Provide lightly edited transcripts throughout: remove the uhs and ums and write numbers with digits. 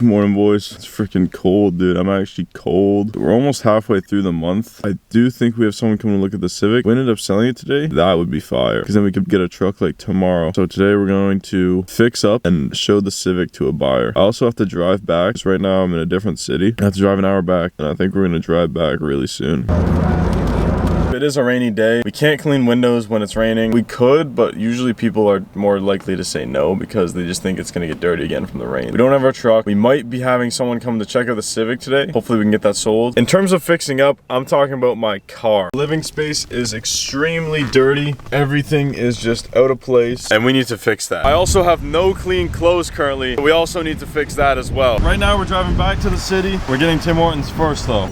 Good morning, boys. It's freaking cold, dude. I'm actually cold. We're almost halfway through the month. I do think we have someone coming to look at the Civic. If we ended up selling it today, that would be fire, because then we could get a truck like tomorrow. So today we're going to fix up and show the Civic to a buyer. I also have to drive back, because right now I'm in a different city. I have to drive an hour back, and I think we're going to drive back really soon. It is a rainy day. We can't clean windows when it's raining. We could, but usually people are more likely to say no because they just think it's gonna get dirty again from the rain. We don't have our truck. We might be having someone come to check out the Civic today. Hopefully we can get that sold. In terms of fixing up, I'm talking about my car. Living space is extremely dirty. Everything is just out of place, and we need to fix that. I also have no clean clothes currently, but we also need to fix that as well. Right now we're driving back to the city. We're getting Tim Hortons first though.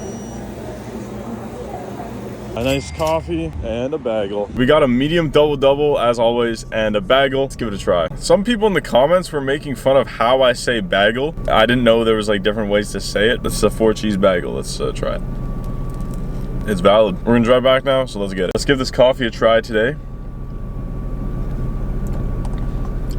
A nice coffee and a bagel. We got a medium double as always and a bagel. Let's give it a try. Some people in the comments were making fun of how I say bagel. I didn't know there was like different ways to say it. This is a 4-cheese bagel. Let's try it. It's valid. We're gonna drive back now, so let's get it. Let's give this coffee a try today.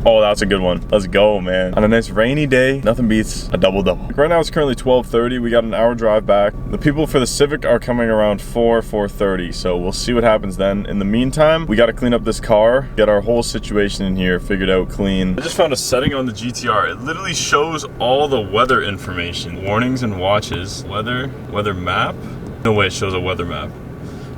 Oh, that's a good one. Let's go, man. On a nice rainy day, nothing beats a double. Right now it's currently 12:30. We got an hour drive back. The people for the Civic are coming around 4:30, so we'll see what happens then. In the meantime, we got to clean up this car, get our whole situation in here figured out, clean. I just found a setting on the GTR. It literally shows all the weather information. Warnings and watches. Weather map? No way it shows a weather map.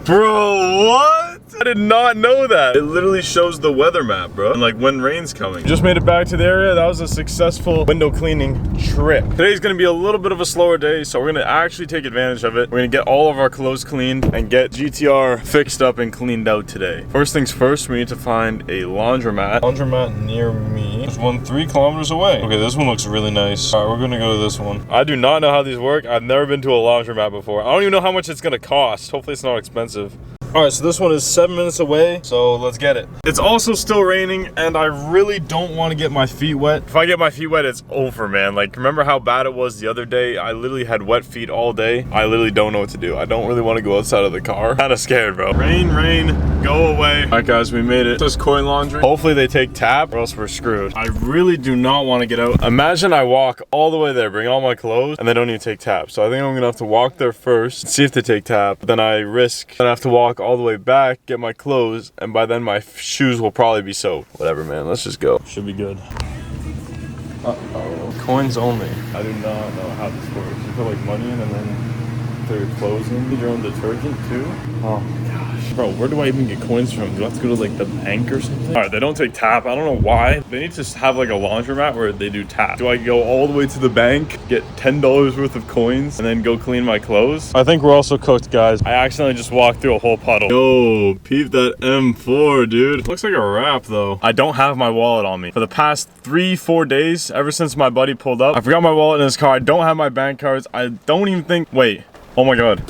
Bro, what? I did not know that. It literally shows the weather map, bro, and like when rain's coming. Just made it back to the area. That was a successful window cleaning trip. Today's gonna be a little bit of a slower day, so we're gonna actually take advantage of it. We're gonna get all of our clothes cleaned and get GTR fixed up and cleaned out today. First things first, we need to find a laundromat. Laundromat near me. There's one 3 kilometers away. Okay, this one looks really nice. All right, we're gonna go to this one. I do not know how these work. I've never been to a laundromat before. I don't even know how much it's gonna cost. Hopefully it's not expensive. All right, so this one is 7 minutes away, so let's get it. It's also still raining, and I really don't want to get my feet wet. If I get my feet wet, it's over, man. Like, remember how bad it was the other day? I literally had wet feet all day. I literally don't know what to do. I don't really want to go outside of the car. Kind of scared, bro. Rain, go away. All right, guys, we made it. This is coin laundry. Hopefully they take tap, or else we're screwed. I really do not want to get out. Imagine I walk all the way there, bring all my clothes, and they don't even take tap. So I think I'm gonna have to walk there first, see if they take tap. Then I risk that I have to walk all the way back, get my clothes, and by then my shoes will probably be soaked. Whatever, man, let's just go. Should be good. Uh-oh. Coins only. I do not know how this works. You put like money in and then throw your clothes in. Get your own detergent too? Oh my gosh. Bro, where do I even get coins from? Do I have to go to like the bank or something? All right, they don't take tap. I don't know why. They need to have like a laundromat where they do tap. Do I go all the way to the bank, get $10 worth of coins, and then go clean my clothes? I think we're also cooked, guys. I accidentally just walked through a whole puddle. Yo, peep that M4, dude. Looks like a wrap though. I don't have my wallet on me. For the past 3-4 days, ever since my buddy pulled up, I forgot my wallet in his car. I don't have my bank cards. I don't even think, wait. Oh my God.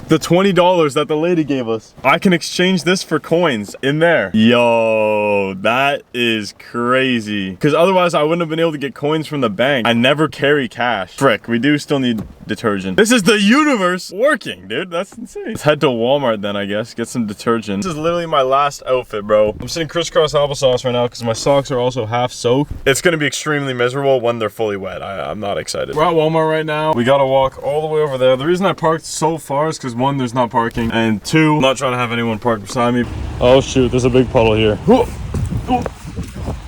The $20 that the lady gave us. I can exchange this for coins in there. Yo, that is crazy. Because otherwise I wouldn't have been able to get coins from the bank. I never carry cash. Frick, we do still need detergent. This is the universe working, dude. That's insane. Let's head to Walmart then, I guess. Get some detergent. This is literally my last outfit, bro. I'm sitting crisscross applesauce right now because my socks are also half soaked. It's gonna be extremely miserable when they're fully wet. I'm not excited. We're at Walmart right now. We gotta walk all the way over there. The reason I parked so far is because 1, there's not parking, and 2, I'm not trying to have anyone park beside me. Oh shoot, there's a big puddle here.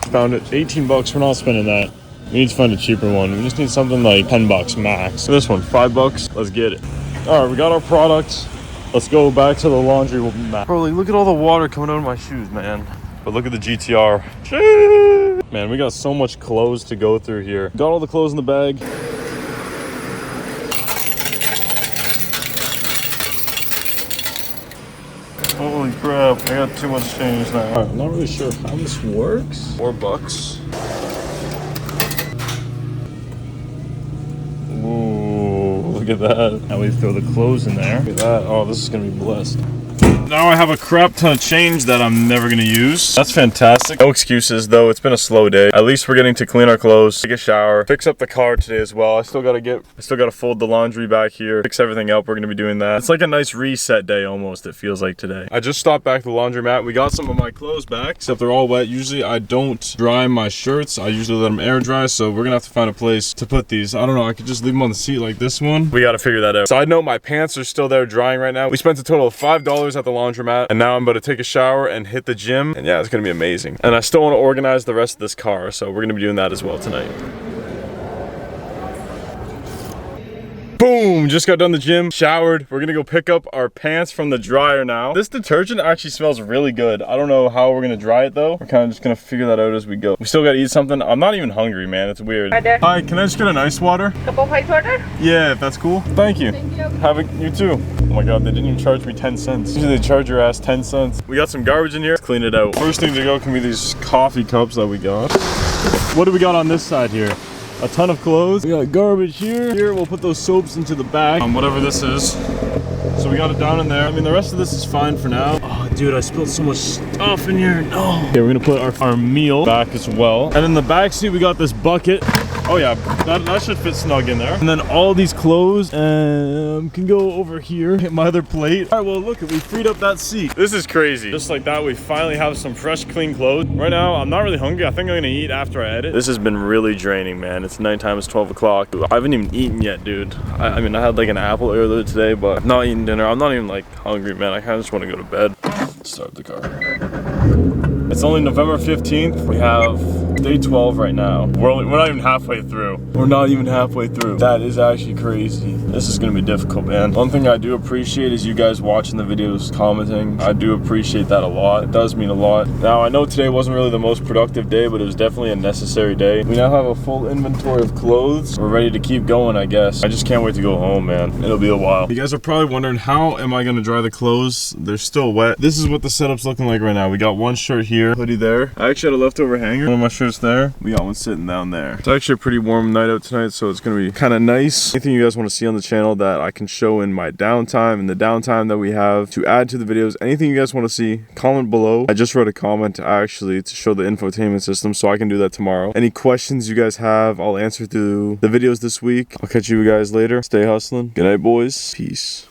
Found it. 18 bucks. We're not spending that. We need to find a cheaper one. We just need something like 10 bucks max. So this one, 5 bucks. Let's get it. All right, we got our products. Let's go back to the laundry mat. Bro, like, look at all the water coming out of my shoes, man. But look at the GTR. Man, we got so much clothes to go through here. Got all the clothes in the bag. Holy crap, I got too much change now. Alright, I'm not really sure how this works. 4 bucks. Ooh, look at that. Now we throw the clothes in there. Look at that. Oh, this is gonna be blessed. Now I have a crap ton of change that I'm never gonna use. That's fantastic. No excuses though, it's been a slow day. At least we're getting to clean our clothes, take a shower, fix up the car today as well. I still gotta fold the laundry back here, fix everything up. We're gonna be doing that. It's like a nice reset day almost, it feels like today. I just stopped back to the laundromat. We got some of my clothes back, except they're all wet. Usually I don't dry my shirts. I usually let them air dry, so we're gonna have to find a place to put these. I don't know, I could just leave them on the seat like this one. We gotta figure that out. Side note, my pants are still there drying right now. We spent a total of $5 at the laundromat, and now I'm about to take a shower and hit the gym, and yeah, it's gonna be amazing. And I still want to organize the rest of this car, so we're gonna be doing that as well tonight. Boom! Just got done the gym, showered. We're gonna go pick up our pants from the dryer now. This detergent actually smells really good. I don't know how we're gonna dry it though. We're kind of just gonna figure that out as we go. We still gotta eat something. I'm not even hungry, man. It's weird. Hi, can I just get an ice water? Cup of ice water? Yeah, if that's cool. Thank you. Thank you. Have it, you too. Oh my god, they didn't even charge me 10 cents. Usually they charge your ass 10 cents. We got some garbage in here. Let's clean it out. First thing to go can be these coffee cups that we got. What do we got on this side here? A ton of clothes. We got garbage here. Here, we'll put those soaps into the bag. Whatever this is. So we got it down in there. I mean, the rest of this is fine for now. Oh, dude, I spilled so much stuff in here. No. Okay, we're gonna put our meal back as well. And in the back seat, we got this bucket. Oh yeah, that should fit snug in there. And then all these clothes can go over here. Hit my other plate. All right, well look, we freed up that seat. This is crazy. Just like that, we finally have some fresh, clean clothes. Right now, I'm not really hungry. I think I'm gonna eat after I edit. This has been really draining, man. It's nighttime, it's 12 o'clock. I haven't even eaten yet, dude. I mean, I had like an apple earlier today, but I've not eaten dinner. I'm not even like hungry, man. I kind of just want to go to bed. Start the car. It's only November 15th. We have day 12 right now. We're not even halfway through. We're not even halfway through. That is actually crazy. This is gonna be difficult, man. One thing I do appreciate is you guys watching the videos, commenting. I do appreciate that a lot. It does mean a lot. Now, I know today wasn't really the most productive day, but it was definitely a necessary day. We now have a full inventory of clothes. We're ready to keep going, I guess. I just can't wait to go home, man. It'll be a while. You guys are probably wondering, how am I gonna dry the clothes? They're still wet. This is what the setup's looking like right now. We got one shirt here, hoodie there. I actually had a leftover hanger. One of my shirts there. We got one sitting down there. It's actually a pretty warm night out tonight, so it's gonna be kind of nice. Anything you guys want to see on the channel that I can show in my downtime and the downtime that we have to add to the videos, anything you guys want to see, comment below. I just wrote a comment actually to show the infotainment system, so I can do that tomorrow. Any questions you guys have, I'll answer through the videos this week. I'll catch you guys later. Stay hustling. Good night, boys. Peace.